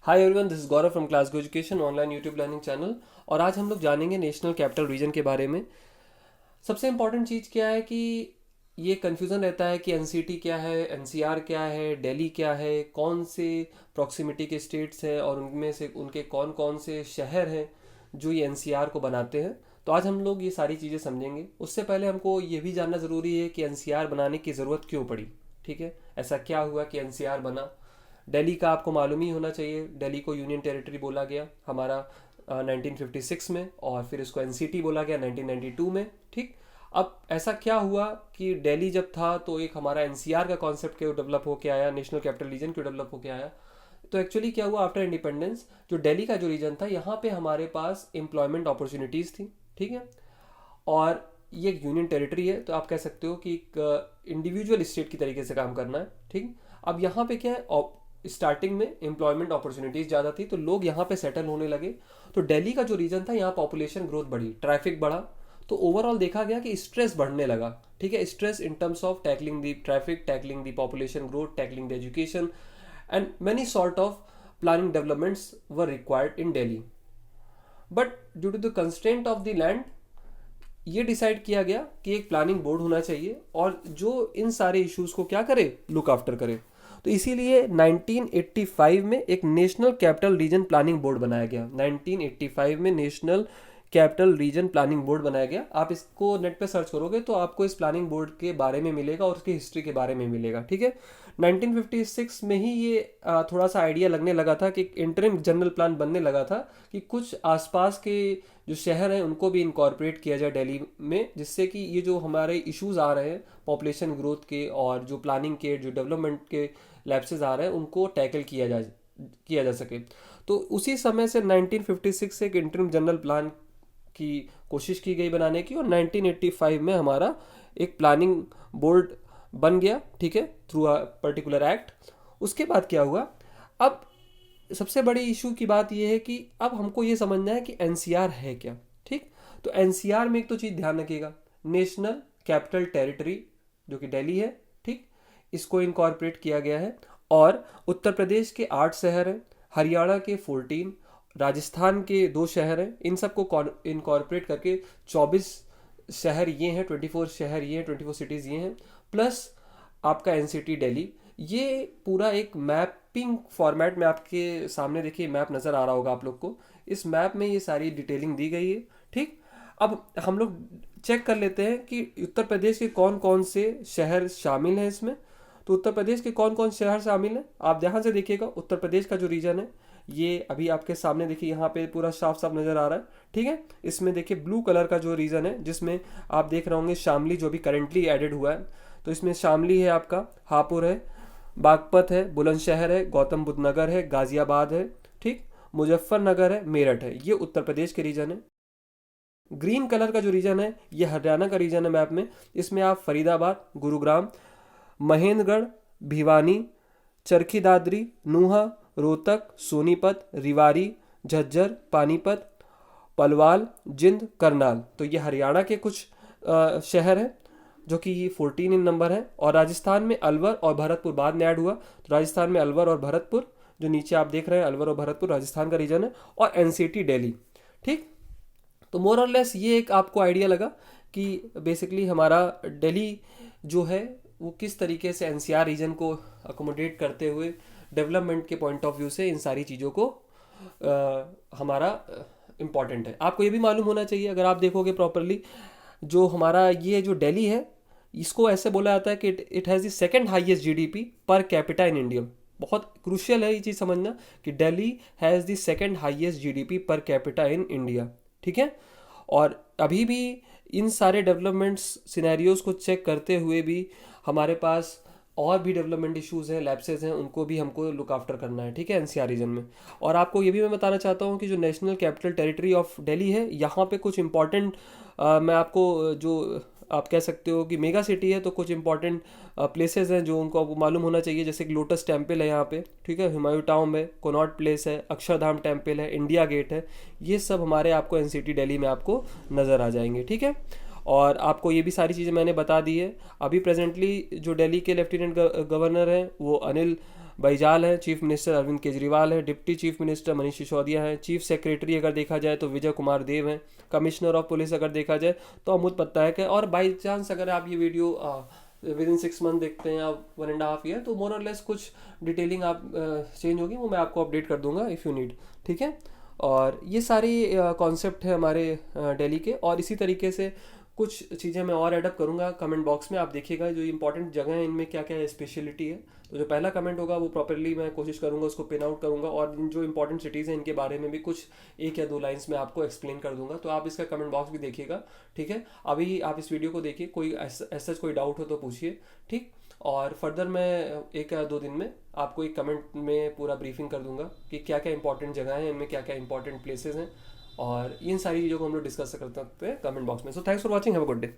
Hi everyone, this is Gaurav from classic education online YouTube learning channel. और आज हम लोग जानेंगे नेशनल कैपिटल रीजन के बारे में। सबसे इम्पॉर्टेंट चीज़ क्या है कि ये कन्फ्यूज़न रहता है कि एनसीटी क्या है, एनसीआर क्या है, दिल्ली क्या है, कौन से प्रॉक्सिमिटी के स्टेट्स हैं और उनमें से उनके कौन कौन से शहर हैं जो ये एनसीआर को बनाते हैं। तो आज हम लोग ये सारी चीज़ें समझेंगे। उससे पहले हमको ये भी जानना ज़रूरी है कि एनसीआर बनाने की ज़रूरत क्यों पड़ी। ठीक है, ऐसा क्या हुआ कि एनसीआर बना। दिल्ली का आपको मालूम ही होना चाहिए, दिल्ली को यूनियन टेरिटरी बोला गया हमारा 1956 में, और फिर इसको एनसीटी बोला गया 1992 में। ठीक, अब ऐसा क्या हुआ कि दिल्ली जब था तो एक हमारा एनसीआर का कॉन्सेप्ट क्यों डेवलप होकर आया, नेशनल कैपिटल रीजन क्यों डेवलप होकर आया। तो एक्चुअली क्या हुआ, आफ्टर इंडिपेंडेंस जो दिल्ली का जो रीजन था, यहाँ पे हमारे पास एम्प्लॉयमेंट अपॉर्चुनिटीज़ थी। ठीक है, और ये एक यूनियन टेरिटरी है तो आप कह सकते हो कि एक इंडिविजुअल स्टेट की तरीके से काम करना है। ठीक, अब यहाँ पे क्या है, स्टार्टिंग में एम्प्लॉयमेंट अपॉर्चुनिटीज़ ज़्यादा थी तो लोग यहाँ पे सेटल होने लगे। तो दिल्ली का जो रीजन था, यहाँ पॉपुलेशन ग्रोथ बढ़ी, ट्रैफिक बढ़ा, तो ओवरऑल देखा गया कि स्ट्रेस बढ़ने लगा। ठीक है, stress in terms of tackling the traffic, tackling the population growth, tackling the education and many sort of planning developments were required in Delhi. But due to the constraint of the land ये decide किया गया कि एक planning board होना चाहिए और जो इन सारे इश्यूज को क्या करे, लुक आफ्टर करे। तो इसीलिए 1985 में एक national capital region planning board बनाया गया। 1985 में national capital region planning board बनाया गया। आप इसको नेट पे सर्च करोगे तो आपको इस प्लानिंग बोर्ड के बारे में मिलेगा और उसकी हिस्ट्री के बारे में मिलेगा। ठीक है, 1956 में ही ये थोड़ा सा आइडिया लगने लगा था कि इंटरिम जनरल प्लान बनने लगा था कि कुछ आसपास के जो शहर हैं उनको भी इनकॉर्पोरेट किया जाए दिल्ली में, जिससे कि ये जो हमारे इश्यूज आ रहे हैं पॉपुलेशन ग्रोथ के और जो प्लानिंग के, जो डेवलपमेंट के लैप्सेस आ रहे हैं, उनको टैकल किया जा सके। तो उसी समय से 1956 से एक इंटरिम जनरल प्लान की कोशिश की गई बनाने की, और 1985 में हमारा एक प्लानिंग बोर्ड बन गया। ठीक है, थ्रू अ पर्टिकुलर एक्ट। उसके बाद क्या हुआ, अब सबसे बड़ी इशू की बात यह है कि अब हमको ये समझना है कि एनसीआर है क्या। ठीक, तो एनसीआर में एक तो चीज़ ध्यान रखिएगा, नेशनल कैपिटल टेरिटरी जो कि दिल्ली है। ठीक, इसको इनकॉर्पोरेट किया गया है और उत्तर प्रदेश के 8 शहर हैं, हरियाणा के 14, राजस्थान के 2 शहर हैं। इन सबको इनकॉर्पोरेट करके 24 शहर ये हैं, 24 शहर ये हैं, 24 सिटीज़ ये हैं, प्लस आपका एनसीटी दिल्ली। ये पूरा एक मैपिंग फॉर्मेट में आपके सामने देखिए मैप नज़र आ रहा होगा आप लोग को। इस मैप में ये सारी डिटेलिंग दी गई है। ठीक, अब हम लोग चेक कर लेते हैं कि उत्तर प्रदेश के कौन कौन से शहर शामिल हैं इसमें। तो उत्तर प्रदेश के कौन कौन शहर शामिल हैं, आप ध्यान से देखिएगा। उत्तर प्रदेश का जो रीजन है ये अभी आपके सामने देखिए, यहाँ पे पूरा साफ साफ नज़र आ रहा है। ठीक है, इसमें देखिए ब्लू कलर का जो रीजन है, जिसमें आप देख रहे होंगे शामली जो भी करेंटली एडेड हुआ है। तो इसमें शामली है, आपका हापुड़ है, बागपत है, बुलंदशहर है, गौतम बुद्ध नगर है, गाजियाबाद है, ठीक, मुजफ्फरनगर है, मेरठ है। ये उत्तर प्रदेश के रीजन है। ग्रीन कलर का जो रीजन है ये हरियाणा का रीजन है मैप में। इसमें आप फरीदाबाद, गुरुग्राम, महेंद्रगढ़, भिवानी, चरखी दादरी, नूहा, रोहतक, सोनीपत, रिवारी, झज्जर, पानीपत, पलवाल, जिंद, करनाल, तो ये हरियाणा के कुछ शहर हैं जो कि ये 14 इन नंबर है। और राजस्थान में अलवर और भरतपुर बाद में ऐड हुआ। तो राजस्थान में अलवर और भरतपुर, जो नीचे आप देख रहे हैं अलवर और भरतपुर राजस्थान का रीजन है, और एनसीटी दिल्ली। ठीक, तो मोर और लेस ये एक आपको आइडिया लगा कि बेसिकली हमारा दिल्ली जो है वो किस तरीके से एनसीआर रीजन को अकोमोडेट करते हुए डेवलपमेंट के पॉइंट ऑफ व्यू से इन सारी चीज़ों को हमारा इम्पॉर्टेंट है। आपको ये भी मालूम होना चाहिए, अगर आप देखोगे प्रॉपरली, जो हमारा ये जो दिल्ली है इसको ऐसे बोला जाता है कि it has the second highest GDP per capita in India. बहुत क्रूशियल है ये चीज़ समझना कि Delhi has the second highest GDP per capita in India. ठीक है, और अभी भी इन सारे डेवलपमेंट्स सिनेरियोज को चेक करते हुए भी हमारे पास और भी डेवलपमेंट इश्यूज हैं, लैप्सेज हैं, उनको भी हमको लुक आफ्टर करना है। ठीक है, एनसीआर रीजन में। और आपको ये भी मैं बताना चाहता हूँ कि जो national capital territory of Delhi है, यहाँ पे कुछ इंपॉर्टेंट मैं आपको जो आप कह सकते हो कि मेगा सिटी है, तो कुछ इंपॉर्टेंट प्लेसेस हैं जो उनको आपको मालूम होना चाहिए, जैसे कि लोटस टेम्पल है यहाँ पे। ठीक है, हुमायूं टाउन है, कोनॉट प्लेस है, अक्षरधाम टेम्पल है, इंडिया गेट है। ये सब हमारे आपको एनसीटी दिल्ली में आपको नज़र आ जाएंगे। ठीक है, और आपको ये भी सारी चीज़ें मैंने बता दी है। अभी प्रेजेंटली जो दिल्ली के लेफ्टिनेंट गवर्नर हैं वो अनिल बैजाल है, चीफ मिनिस्टर अरविंद केजरीवाल है, deputy chief minister Manish Sisodia है, चीफ सेक्रेटरी अगर देखा जाए तो विजय कुमार देव हैं, कमिश्नर ऑफ पुलिस अगर देखा जाए तो अमित पटनायक है। और बाई चांस अगर आप ये वीडियो विद इन 6 मंथ देखते हैं या 1.5 ईयर, तो मोर और लेस कुछ डिटेलिंग आप चेंज होगी, वो मैं आपको अपडेट कर दूंगा इफ़ यू नीड। ठीक है, और ये सारी कॉन्सेप्ट है हमारे दिल्ली के, और इसी तरीके से कुछ चीज़ें मैं और ऐडअप करूँगा कमेंट बॉक्स में। आप देखिएगा जो इंपॉर्टेंट जगह है इनमें क्या क्या स्पेशलिटी है, तो जो पहला कमेंट होगा वो प्रॉपरली मैं कोशिश करूँगा उसको पिन आउट करूँगा, और जो इंपॉर्टेंट सिटीज़ हैं इनके बारे में भी कुछ 1 या 2 लाइन्स में आपको एक्सप्लेन कर दूंगा, तो आप इसका कमेंट बॉक्स भी देखिएगा। ठीक है, अभी आप इस वीडियो को देखिए, कोई ऐसा कोई डाउट हो तो पूछिए। ठीक, और फर्दर मैं 1 या 2 दिन में आपको एक कमेंट में पूरा ब्रीफिंग कर दूंगा कि क्या क्या इंपॉर्टेंट जगह हैं, इनमें क्या क्या इंपॉर्टेंट प्लेसेस हैं, और इन सारी चीज़ों को हम लोग डिस्कस कर सकते हैं कमेंट बॉक्स में। So thanks for watching, have a good day.